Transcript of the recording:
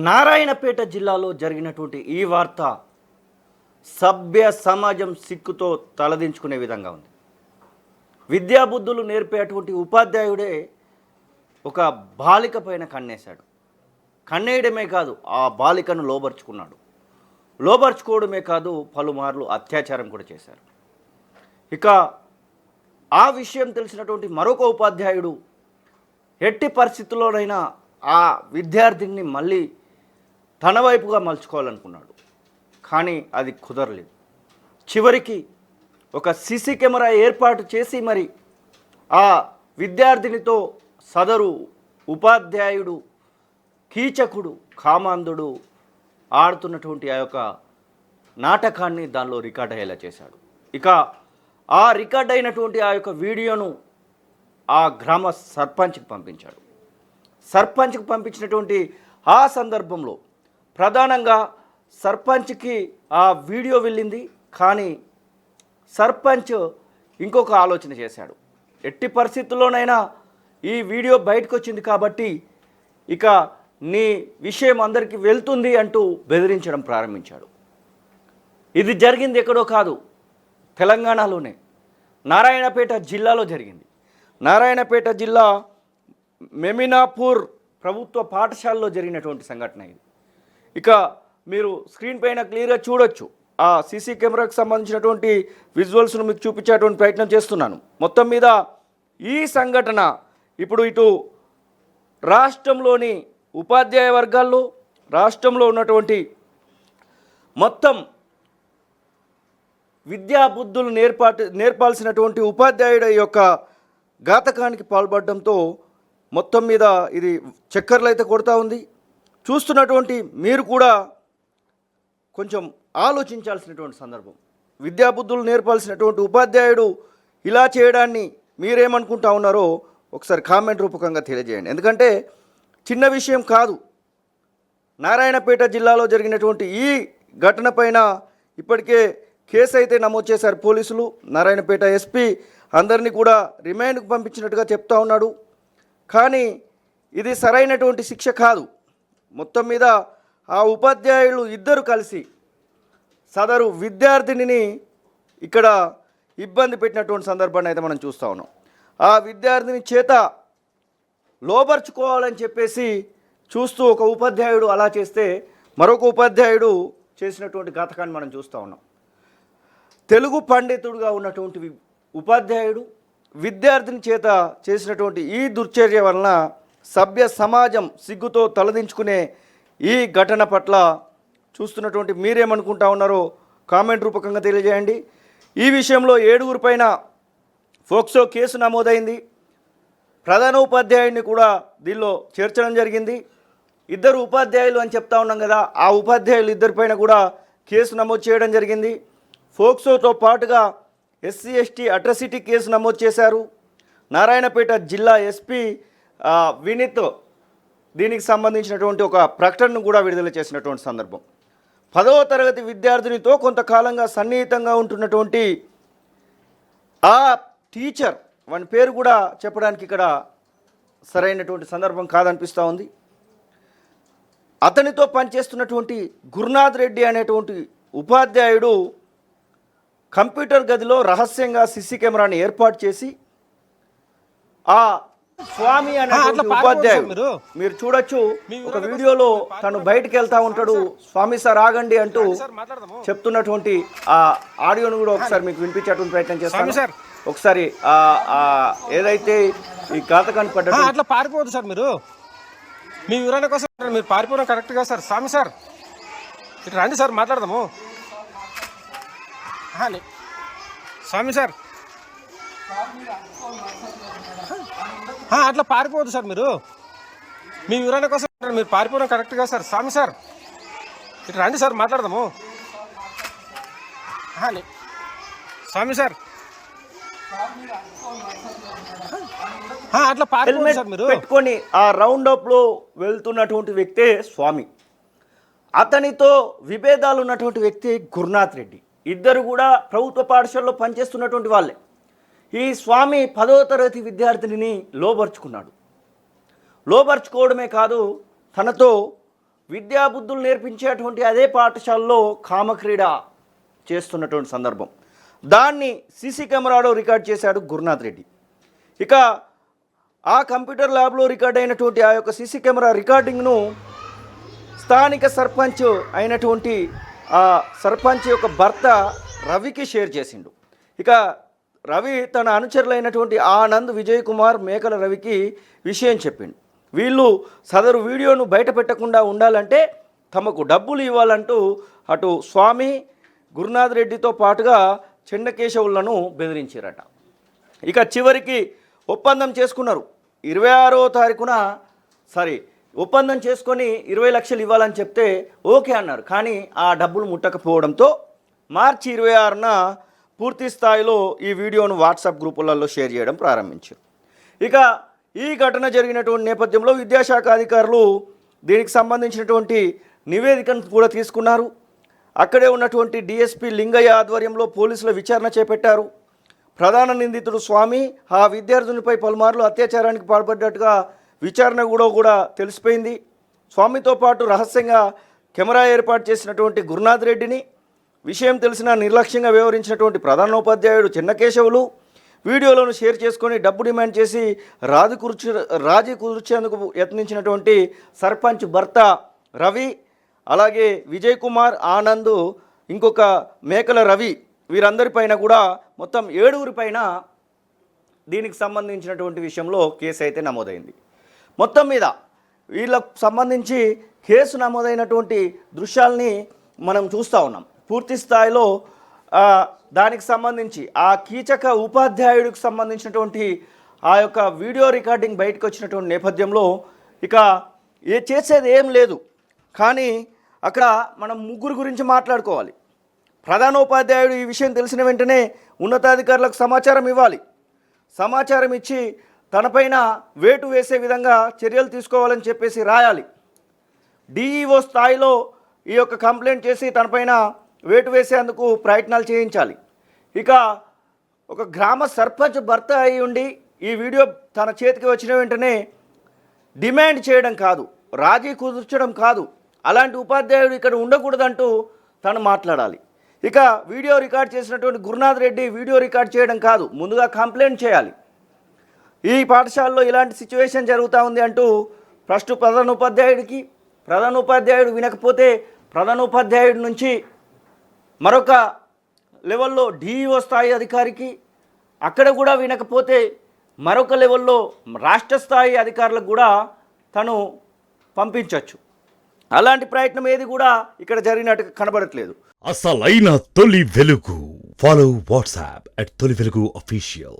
నారాయణపేట జిల్లాలో జరిగినటువంటి ఈ వార్త సభ్య సమాజం సిక్కుతో తలదించుకునే విధంగా ఉంది. విద్యాబుద్ధులు నేర్పేటువంటి ఉపాధ్యాయుడే ఒక బాలిక పైన కన్నేశాడు. కన్నేయడమే కాదు, ఆ బాలికను లోబర్చుకున్నాడు. లోబర్చుకోవడమే కాదు, పలుమార్లు అత్యాచారం కూడా చేశారు. ఇక ఆ విషయం తెలిసినటువంటి మరొక ఉపాధ్యాయుడు ఎట్టి పరిస్థితుల్లోనైనా ఆ విద్యార్థిని మళ్ళీ తన వైపుగా మలుచుకోవాలనుకున్నాడు. కానీ అది కుదరలేదు. చివరికి ఒక సీసీ కెమెరా ఏర్పాటు చేసి మరి ఆ విద్యార్థినితో సదరు ఉపాధ్యాయుడు కీచకుడు కామాంధుడు ఆడుతున్నటువంటి ఆ యొక్క నాటకాన్ని దానిలో రికార్డ్ అయ్యేలా చేశాడు. ఇక ఆ రికార్డ్ అయినటువంటి ఆ యొక్క వీడియోను ఆ గ్రామ సర్పంచ్కి పంపించాడు. సర్పంచ్కి పంపించినటువంటి ఆ సందర్భంలో ప్రధానంగా సర్పంచ్కి ఆ వీడియో వెళ్ళింది. కానీ సర్పంచ్ ఇంకొక ఆలోచన చేశాడు. ఎట్టి పరిస్థితుల్లోనైనా ఈ వీడియో బయటకు వచ్చింది కాబట్టి ఇక నీ విషయం అందరికీ వెళ్తుంది అంటూ బెదిరించడం ప్రారంభించాడు. ఇది జరిగింది ఎక్కడో కాదు, తెలంగాణలోనే నారాయణపేట జిల్లాలో జరిగింది. నారాయణపేట జిల్లా మెమినాపూర్ ప్రభుత్వ పాఠశాలలో జరిగినటువంటి సంఘటన ఇది. ఇక మీరు స్క్రీన్ పైన క్లియర్గా చూడొచ్చు. ఆ సీసీ కెమెరాకు సంబంధించినటువంటి విజువల్స్ను మీకు చూపించేటువంటి ప్రయత్నం చేస్తున్నాను. మొత్తం మీద ఈ సంఘటన ఇప్పుడు ఇటు రాష్ట్రంలోని ఉపాధ్యాయ వర్గాల్లో, రాష్ట్రంలో ఉన్నటువంటి మొత్తం విద్యాబుద్ధులు నేర్పాల్సినటువంటి ఉపాధ్యాయుడి యొక్క ఘాతకానికి పాల్పడడంతో మొత్తం మీద ఇది చక్కర్లు అయితే కొడతా ఉంది. చూస్తున్నటువంటి మీరు కూడా కొంచెం ఆలోచించాల్సినటువంటి సందర్భం. విద్యాబుద్ధులు నేర్పాల్సినటువంటి ఉపాధ్యాయుడు ఇలా చేయడాన్ని మీరేమనుకుంటా ఉన్నారో ఒకసారి కామెంట్ రూపకంగా తెలియజేయండి. ఎందుకంటే చిన్న విషయం కాదు. నారాయణపేట జిల్లాలో జరిగినటువంటి ఈ ఘటన పైన ఇప్పటికే కేసు అయితే నమోదు చేశారు పోలీసులు. నారాయణపేట ఎస్పీ అందరినీ కూడా రిమాండ్కు పంపించినట్టుగా చెప్తా ఉన్నాడు. కానీ ఇది సరైనటువంటి శిక్ష కాదు. మొత్తం మీద ఆ ఉపాధ్యాయులు ఇద్దరు కలిసి సదరు విద్యార్థినిని ఇక్కడ ఇబ్బంది పెట్టినటువంటి సందర్భాన్ని అయితే మనం చూస్తూ ఉన్నాం. ఆ విద్యార్థిని చేత లోబర్చుకోవాలని చెప్పేసి చూస్తూ ఒక ఉపాధ్యాయుడు అలా చేస్తే మరొక ఉపాధ్యాయుడు చేసినటువంటి ఘాతకాన్ని మనం చూస్తూ ఉన్నాం. తెలుగు పండితుడుగా ఉన్నటువంటి ఉపాధ్యాయుడు విద్యార్థిని చేత చేసినటువంటి ఈ దుర్చర్య వలన సభ్య సమాజం సిగ్గుతో తలదించుకునే ఈ ఘటన పట్ల చూస్తున్నటువంటి మీరేమనుకుంటా ఉన్నారో కామెంట్ రూపకంగా తెలియజేయండి. ఈ విషయంలో 7 పైన ఫోక్సో కేసు నమోదైంది. ప్రధాన ఉపాధ్యాయుడిని కూడా దీనిలో చేర్చడం జరిగింది. ఇద్దరు ఉపాధ్యాయులు అని చెప్తా ఉన్నాం కదా, ఆ ఉపాధ్యాయులు ఇద్దరిపైన కూడా కేసు నమోదు చేయడం జరిగింది. ఫోక్సోతో పాటుగా ఎస్సీ ఎస్టీ అట్రాసిటీ కేసు నమోదు చేశారు. నారాయణపేట జిల్లా ఎస్పీ వినీత్ దీనికి సంబంధించినటువంటి ఒక ప్రకటనను కూడా విడుదల చేసినటువంటి సందర్భం. 10వ తరగతి విద్యార్థినితో కొంతకాలంగా సన్నిహితంగా ఉంటున్నటువంటి ఆ టీచర్, వాని పేరు కూడా చెప్పడానికి ఇక్కడ సరైనటువంటి సందర్భం కాదనిపిస్తూ ఉంది. అతనితో పనిచేస్తున్నటువంటి గురునాథ్ రెడ్డి అనేటువంటి ఉపాధ్యాయుడు కంప్యూటర్ గదిలో రహస్యంగా సీసీ కెమెరాని ఏర్పాటు చేసి ఆ స్వామి అనేటువంటి ఉపాధ్యాయుడు మీరు చూడొచ్చు ఒక వీడియోలో తను బయటకు వెళ్తా ఉంటాడు. స్వామి సార్ ఆగండి అంటూ చెప్తున్నటువంటి ఆ ఆడియోను కూడా ఒకసారి మీకు వినిపించేటువంటి ప్రయత్నం చేస్తాను. ఒకసారి ఏదైతే ఈ ఘాతకాన్ని పడ్డ అట్లా పారిపోవద్దు సార్, మీరు మీ వివరణ కోసం మీరు పారిపోవడం కరెక్ట్ గా సార్. స్వామి సార్ ఇట్లా రండి సార్, మాట్లాడదాము. స్వామి సార్ అట్లా పారిపోవద్దు సార్, మీరు మీ వివరణ కోసం మీరు పారిపోవడం కరెక్ట్ గా సార్. స్వామి సార్ ఇట్లా రండి సార్, మాట్లాడదాము. స్వామి సార్ అట్లా పారిపోవద్దు సార్, మీరు పెట్టుకొని ఆ రౌండ్ అప్ లో వెళ్తున్నటువంటి వ్యక్తే స్వామి. అతనితో విభేదాలు ఉన్నటువంటి వ్యక్తి గురునాథ్ రెడ్డి. ఇద్దరు కూడా ప్రభుత్వ పాఠశాలలో పనిచేస్తున్నటువంటి వాళ్ళే. ఈ స్వామి 10వ తరగతి విద్యార్థినిని లోబర్చుకున్నాడు. లోబర్చుకోవడమే కాదు, తనతో విద్యాబుద్ధులు నేర్పించేటువంటి అదే పాఠశాలలో కామక్రీడ చేస్తున్నటువంటి సందర్భం. దాన్ని సీసీ కెమెరాలో రికార్డ్ చేశాడు గురునాథ్ రెడ్డి. ఇక ఆ కంప్యూటర్ ల్యాబ్లో రికార్డ్ అయినటువంటి ఆ యొక్క సీసీ కెమెరా రికార్డింగ్ను స్థానిక సర్పంచ్ అయినటువంటి ఆ సర్పంచ్ యొక్క భర్త రవికి షేర్ చేసిండు. ఇక రవి తన అనుచరులైనటువంటి ఆనంద్, విజయ్ కుమార్, మేకల రవికి విషయం చెప్పిండు. వీళ్ళు సదరు వీడియోను బయట పెట్టకుండా ఉండాలంటే తమకు డబ్బులు ఇవ్వాలంటూ అటు స్వామి, గురునాథ్ రెడ్డితో పాటుగా చెన్నకేశవులను బెదిరించారట. ఇక చివరికి ఒప్పందం చేసుకున్నారు. 26వ తారీఖున ఒప్పందం చేసుకొని 20 లక్షలు ఇవ్వాలని చెప్తే ఓకే అన్నారు. కానీ ఆ డబ్బులు ముట్టకపోవడంతో మార్చి 26న పూర్తి స్థాయిలో ఈ వీడియోను వాట్సాప్ గ్రూపులలో షేర్ చేయడం ప్రారంభించారు. ఇక ఈ ఘటన జరిగినటువంటి నేపథ్యంలో విద్యాశాఖ అధికారులు దీనికి సంబంధించినటువంటి నివేదికను కూడా తీసుకున్నారు. అక్కడే ఉన్నటువంటి డిఎస్పీ లింగయ్య ఆధ్వర్యంలో పోలీసుల విచారణ చేపట్టారు. ప్రధాన నిందితుడు స్వామి ఆ విద్యార్థునిపై పలుమార్లు అత్యాచారానికి పాల్పడ్డట్టుగా విచారణ కూడా తెలిసిపోయింది. స్వామితో పాటు రహస్యంగా కెమెరా ఏర్పాటు చేసినటువంటి గురునాథ్ రెడ్డిని, విషయం తెలిసినా నిర్లక్ష్యంగా వ్యవహరించినటువంటి ప్రధానోపాధ్యాయుడు చెన్నకేశవులు వీడియోలను షేర్ చేసుకొని డబ్బు డిమాండ్ చేసి రాజీ కుదిర్చేందుకు యత్నించినటువంటి సర్పంచ్ భర్త రవి, అలాగే విజయ్ కుమార్, ఆనంద్, ఇంకొక మేకల రవి, వీరందరిపైన కూడా మొత్తం 7 పైన దీనికి సంబంధించినటువంటి విషయంలో కేసు అయితే నమోదైంది. మొత్తం మీద వీళ్ళకు సంబంధించి కేసు నమోదైనటువంటి దృశ్యాల్ని మనం చూస్తూ ఉన్నాం. పూర్తి స్థాయిలో దానికి సంబంధించి ఆ కీచక ఉపాధ్యాయుడికి సంబంధించినటువంటి ఆ యొక్క వీడియో రికార్డింగ్ బయటకు వచ్చినటువంటి నేపథ్యంలో ఇక చేసేది ఏం లేదు. కానీ అక్కడ మనం ముగ్గురు గురించి మాట్లాడుకోవాలి. ప్రధానోపాధ్యాయుడు ఈ విషయం తెలిసిన వెంటనే ఉన్నతాధికారులకు సమాచారం ఇవ్వాలి. సమాచారం ఇచ్చి తనపైన వేటు వేసే విధంగా చర్యలు తీసుకోవాలని చెప్పేసి రాయాలి. డిఈఓ స్థాయిలో ఈ యొక్క కంప్లైంట్ చేసి తనపైన వేటు వేసేందుకు ప్రయత్నాలు చేయించాలి. ఇక ఒక గ్రామ సర్పంచ్ భర్త అయి ఉండి ఈ వీడియో తన చేతికి వచ్చిన వెంటనే డిమాండ్ చేయడం కాదు, రాజీ కుదుర్చడం కాదు, అలాంటి ఉపాధ్యాయుడు ఇక్కడ ఉండకూడదంటూ తను మాట్లాడాలి. ఇక వీడియో రికార్డ్ చేసినటువంటి గురునాథ్ రెడ్డి వీడియో రికార్డ్ చేయడం కాదు, ముందుగా కంప్లైంట్ చేయాలి. ఈ పాఠశాలలో ఇలాంటి సిచ్యువేషన్ జరుగుతూ ఉంది అంటూ ఫస్ట్ ప్రధానోపాధ్యాయుడు వినకపోతే ప్రధానోపాధ్యాయుడి నుంచి మరొక లెవెల్లో డిఈఓ స్థాయి అధికారికి, అక్కడ కూడా వినకపోతే మరొక లెవెల్లో రాష్ట్ర స్థాయి అధికారులకు కూడా తను పంపించవచ్చు. అలాంటి ప్రయత్నం ఏది కూడా ఇక్కడ జరిగినట్టు కనబడట్లేదు. అసలైన తొలి వెలుగు. ఫాలో వాట్సాప్ @తొలి వెలుగు official.